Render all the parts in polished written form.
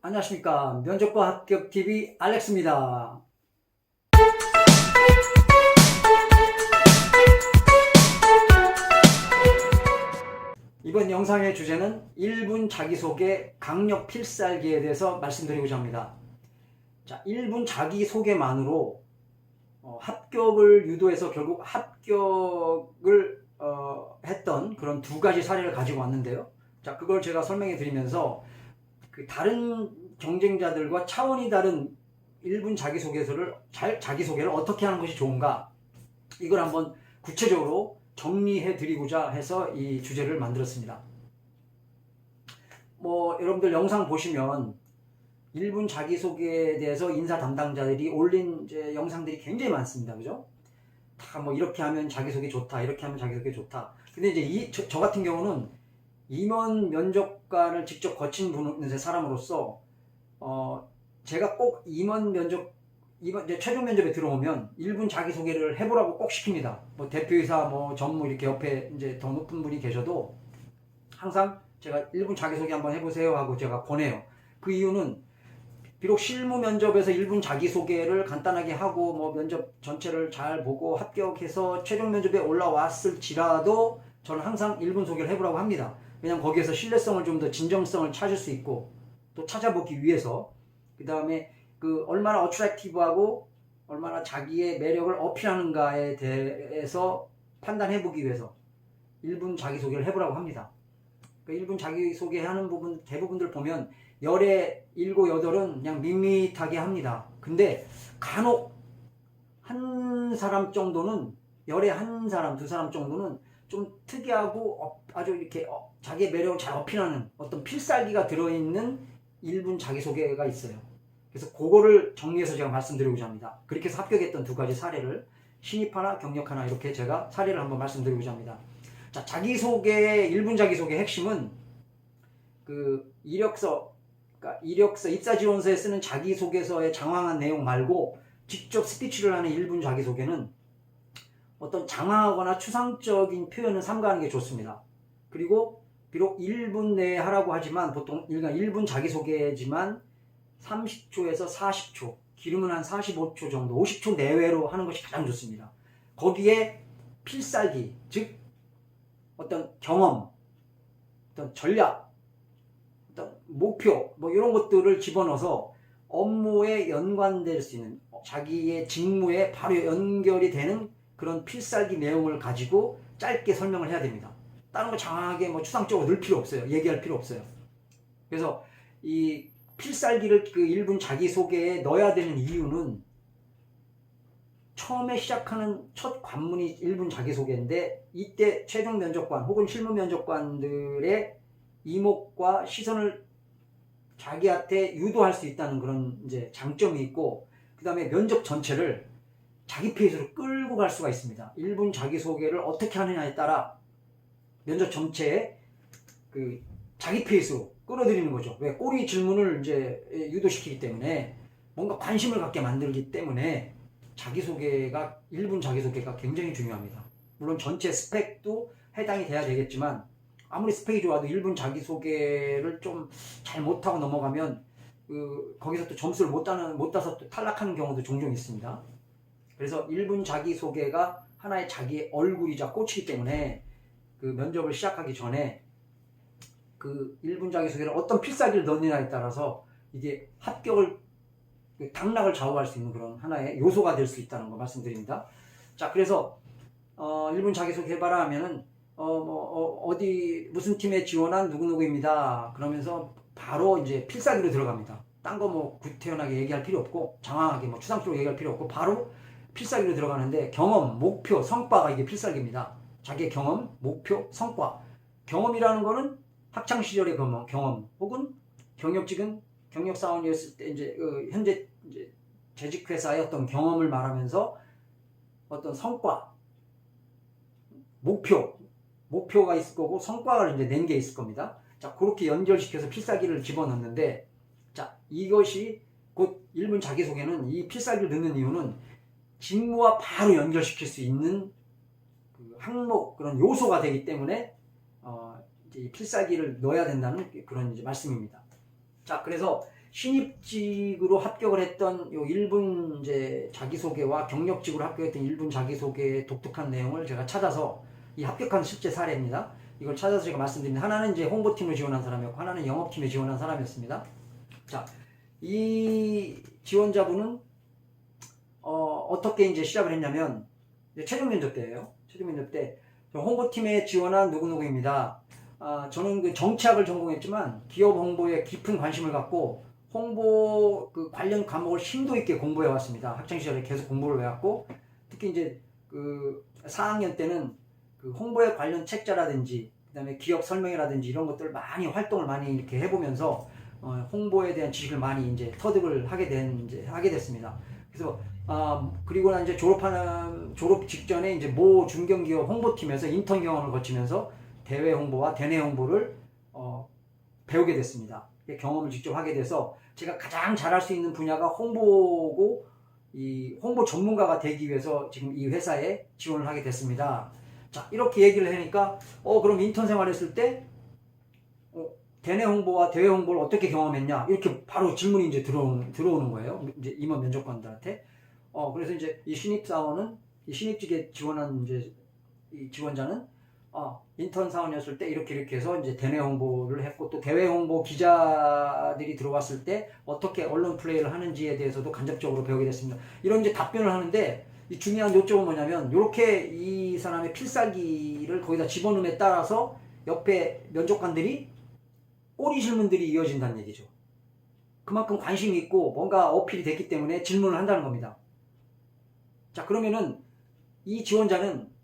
안녕하십니까. 면접과 합격TV 알렉스입니다. 이번 영상의 주제는 1분 자기소개 강력 필살기에 대해서 말씀드리고자 합니다. 자, 1분 자기소개만으로 합격을 유도해서 결국 합격을 했던 그런 두 가지 사례를 가지고 왔는데요. 자, 그걸 제가 설명해 드리면서 그 다른 경쟁자들과 차원이 다른 1분 자기소개를 어떻게 하는 것이 좋은가, 이걸 한번 구체적으로 정리해 드리고자 해서 이 주제를 만들었습니다. 여러분들 영상 보시면 1분 자기소개에 대해서 인사 담당자들이 올린 영상들이 굉장히 많습니다. 그죠? 다 이렇게 하면 자기소개 좋다, 이렇게 하면 자기소개 좋다. 근데 이제 저 같은 경우는 임원 면접관을 직접 거친 사람으로서 제가 꼭 최종 면접에 들어오면 1분 자기소개를 해보라고 꼭 시킵니다. 대표이사 전무 이렇게 옆에 이제 더 높은 분이 계셔도 항상 제가 1분 자기소개 한번 해보세요 하고 제가 권해요. 그 이유는 비록 실무 면접에서 1분 자기소개를 간단하게 하고 면접 전체를 잘 보고 합격해서 최종 면접에 올라왔을지라도 저는 항상 1분 소개를 해보라고 합니다. 왜냐면 거기에서 신뢰성을 좀 더 진정성을 찾을 수 있고, 또 찾아보기 위해서, 그 다음에 얼마나 어트랙티브하고 얼마나 자기의 매력을 어필하는가에 대해서 판단해보기 위해서 1분 자기소개를 해보라고 합니다. 1분 자기소개 하는 대부분들 보면 열에 7, 8은 그냥 밋밋하게 합니다. 근데 간혹 한 사람 정도는, 열에 한 사람, 두 사람 정도는 좀 특이하고 아주 이렇게 자기의 매력을 잘 어필하는 어떤 필살기가 들어있는 1분 자기소개가 있어요. 그래서 그거를 정리해서 제가 말씀드리고자 합니다. 그렇게 해서 합격했던 두 가지 사례를, 신입 하나, 경력 하나, 이렇게 제가 사례를 한번 말씀드리고자 합니다. 자, 1분 자기소개의 핵심은 이력서, 입사지원서에 쓰는 자기소개서의 장황한 내용 말고 직접 스피치를 하는 1분 자기소개는 어떤 장황하거나 추상적인 표현은 삼가하는 게 좋습니다. 그리고 비록 1분 내에 하라고 하지만 보통 1분 자기소개지만 30초에서 40초, 길으면 한 45초 정도, 50초 내외로 하는 것이 가장 좋습니다. 거기에 필살기, 즉 어떤 경험, 어떤 전략, 어떤 목표, 이런 것들을 집어넣어서 업무에 연관될 수 있는, 자기의 직무에 바로 연결이 되는 그런 필살기 내용을 가지고 짧게 설명을 해야 됩니다. 다른 거 장황하게 추상적으로 넣을 필요 없어요. 얘기할 필요 없어요. 그래서 이 필살기를 1분 자기소개에 넣어야 되는 이유는, 처음에 시작하는 첫 관문이 1분 자기소개인데, 이때 최종 면접관 혹은 실무 면접관들의 이목과 시선을 자기한테 유도할 수 있다는 그런 장점이 있고, 그 다음에 면접 전체를 자기 페이스로 끌고 갈 수가 있습니다. 1분 자기소개를 어떻게 하느냐에 따라 면접 전체에 자기 페이스로 끌어들이는 거죠. 왜? 꼬리 질문을 유도시키기 때문에, 뭔가 관심을 갖게 만들기 때문에 1분 자기소개가 굉장히 중요합니다. 물론 전체 스펙도 해당이 돼야 되겠지만, 아무리 스펙이 좋아도 1분 자기소개를 좀 잘 못하고 넘어가면 거기서 또 점수를 못 따서 또 탈락하는 경우도 종종 있습니다. 그래서 1분 자기소개가 하나의 자기의 얼굴이자 꽃이기 때문에 면접을 시작하기 전에 1분 자기소개를 어떤 필살기를 넣느냐에 따라서 이게 합격을, 당락을 좌우할 수 있는 그런 하나의 요소가 될 수 있다는 거 말씀드립니다. 자, 그래서 1분 자기소개 해봐라 하면은 어디 무슨 팀에 지원한 누구누구입니다. 그러면서 바로 필살기로 들어갑니다. 딴 거 구태연하게 얘기할 필요 없고, 장황하게 추상적으로 얘기할 필요 없고, 바로 필살기로 들어가는데, 경험, 목표, 성과가 이게 필살기입니다. 자기의 경험, 목표, 성과. 경험이라는 거는 학창시절의 경험, 혹은 경력 사원이었을 때 현재 재직 회사의 어떤 경험을 말하면서 어떤 성과, 목표가 있을 거고, 성과를 낸 게 있을 겁니다. 자, 그렇게 연결시켜서 필살기를 집어넣는데, 자, 이것이 곧 1분 자기소개는, 이 필살기를 넣는 이유는 직무와 바로 연결시킬 수 있는 항목, 그런 요소가 되기 때문에 이 필살기를 넣어야 된다는 그런 말씀입니다. 자, 그래서 신입직으로 합격을 했던 요 1분 이제 자기소개와 경력직으로 합격했던 1분 자기소개의 독특한 내용을 제가 찾아서 이 합격한 실제 사례입니다. 이걸 찾아서 제가 말씀드립니다. 하나는 이제 홍보팀을 지원한 사람이었고 하나는 영업팀에 지원한 사람이었습니다. 자, 이 지원자분은 어떻게 이제 시작을 했냐면 이제 최종 면접 때예요. 최종 면접 때 홍보팀에 지원한 누구누구입니다. 저는 그 정치학을 전공했지만 기업 홍보에 깊은 관심을 갖고 홍보 그 관련 과목을 심도 있게 공부해 왔습니다. 학창 시절에 계속 공부를 해왔고 특히 이제 그 4학년 때는 그 홍보에 관련 책자라든지 그다음에 기업 설명이라든지 이런 것들 많이 활동을 많이 이렇게 해보면서 홍보에 대한 지식을 많이 이제 터득을 하게 됐습니다. 그래서 그리고 난 이제 졸업 직전에 이제 모 중견기업 홍보팀에서 인턴 경험을 거치면서 대외 홍보와 대내 홍보를 배우게 됐습니다. 경험을 직접 하게 돼서 제가 가장 잘할 수 있는 분야가 홍보고 이 홍보 전문가가 되기 위해서 지금 이 회사에 지원을 하게 됐습니다. 자, 이렇게 얘기를 하니까 그럼 인턴 생활했을 때 대내 홍보와 대외 홍보를 어떻게 경험했냐 이렇게 바로 질문이 이제 들어오는 거예요. 이제 임원 면접관들한테. 그래서 이제 이 신입사원은 이 신입직에 지원한 이제 이 지원자는 인턴 사원이었을 때 이렇게 해서 이제 대내 홍보를 했고 또 대외 홍보 기자들이 들어왔을 때 어떻게 언론 플레이를 하는지에 대해서도 간접적으로 배우게 됐습니다. 이런 이제 답변을 하는데 이 중요한 요점은 뭐냐면 이렇게 이 사람의 필살기를 거기다 집어넣음에 따라서 옆에 면접관들이 꼬리 질문들이 이어진다는 얘기죠. 그만큼 관심이 있고 뭔가 어필이 됐기 때문에 질문을 한다는 겁니다. 자, 그러면은 이 지원자는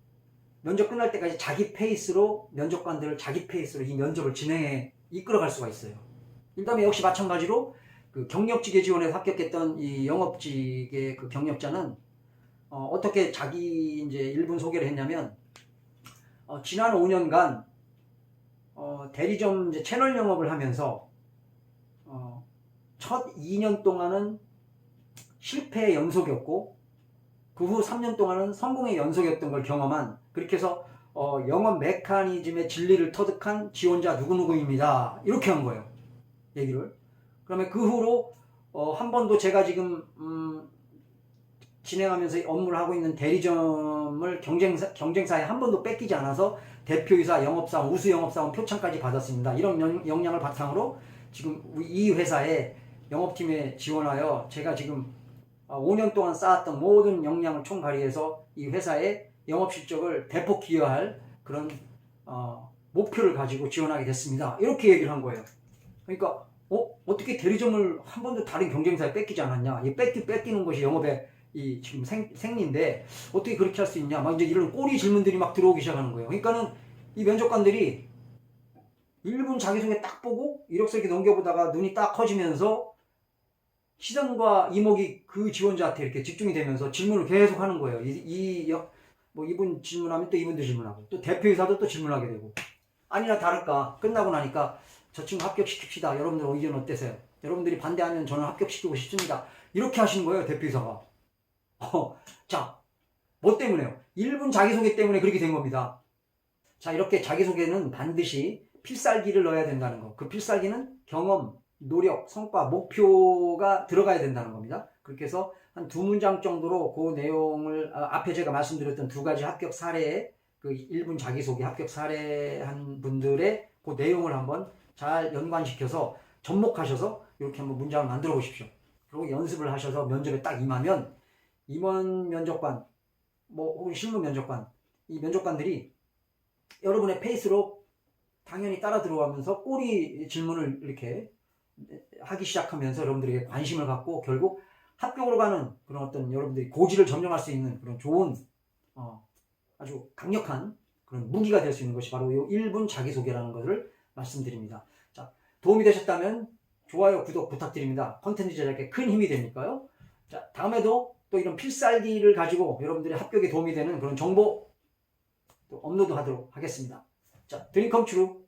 면접 끝날 때까지 자기 페이스로 면접관들을 자기 페이스로 이 면접을 진행해 이끌어갈 수가 있어요. 그다음에 역시 마찬가지로 그 경력직에 지원해서 합격했던 이 영업직의 그 경력자는 어떻게 자기 이제 1분 소개를 했냐면 지난 5년간 대리점 이제 채널 영업을 하면서 첫 2년 동안은 실패의 연속이었고 그 후 3년 동안은 성공의 연속이었던 걸 경험한 그렇게 해서 영업 메커니즘의 진리를 터득한 지원자 누구누구입니다. 이렇게 한 거예요. 얘기를. 그러면 그 후로 한 번도 제가 지금 진행하면서 업무를 하고 있는 대리점을 경쟁사에 한 번도 뺏기지 않아서 대표이사, 영업사원, 우수 영업사원 표창까지 받았습니다. 이런 역량을 바탕으로 지금 이 회사에 영업팀에 지원하여 제가 지금 5년 동안 쌓았던 모든 역량을 총발휘해서 이 회사의 영업 실적을 대폭 기여할 그런 목표를 가지고 지원하게 됐습니다. 이렇게 얘기를 한 거예요. 그러니까 어떻게 대리점을 한 번도 다른 경쟁사에 뺏기지 않았냐? 이 뺏기는 것이 영업의 이 지금 생리인데 어떻게 그렇게 할 수 있냐? 막 이제 이런 꼬리 질문들이 막 들어오기 시작하는 거예요. 그러니까는 이 면접관들이 1분 자기소개 딱 보고 이력서 이렇게 넘겨보다가 눈이 딱 커지면서 시선과 이목이 그 지원자한테 이렇게 집중이 되면서 질문을 계속 하는 거예요. 이분 질문하면 또 이분도 질문하고 또 대표이사도 또 질문하게 되고 아니나 다를까 끝나고 나니까 저 친구 합격시킵시다. 여러분들 의견 어때세요? 여러분들이 반대하면 저는 합격시키고 싶습니다. 이렇게 하시는 거예요. 대표이사가. 자, 뭐 때문에요? 1분 자기소개 때문에 그렇게 된 겁니다. 자, 이렇게 자기소개는 반드시 필살기를 넣어야 된다는 거. 그 필살기는 경험, 노력, 성과, 목표가 들어가야 된다는 겁니다. 그렇게 해서 한 2문장 정도로 그 내용을 앞에 제가 말씀드렸던 2가지 합격 사례에 그 1분 자기소개 합격 사례한 분들의 그 내용을 한번 잘 연관시켜서 접목하셔서 이렇게 한번 문장을 만들어 보십시오. 그리고 연습을 하셔서 면접에 딱 임하면 임원 면접관 혹은 실무 면접관 이 면접관들이 여러분의 페이스로 당연히 따라 들어가면서 꼬리 질문을 이렇게 하기 시작하면서 여러분들에게 관심을 갖고 결국 합격으로 가는 그런 어떤 여러분들이 고지를 점령할 수 있는 그런 좋은 아주 강력한 그런 무기가 될 수 있는 것이 바로 이 1분 자기소개라는 것을 말씀드립니다. 자, 도움이 되셨다면 좋아요, 구독 부탁드립니다. 컨텐츠 제작에 큰 힘이 되니까요. 자, 다음에도 또 이런 필살기를 가지고 여러분들의 합격에 도움이 되는 그런 정보 또 업로드 하도록 하겠습니다. 자, 드림컴 트루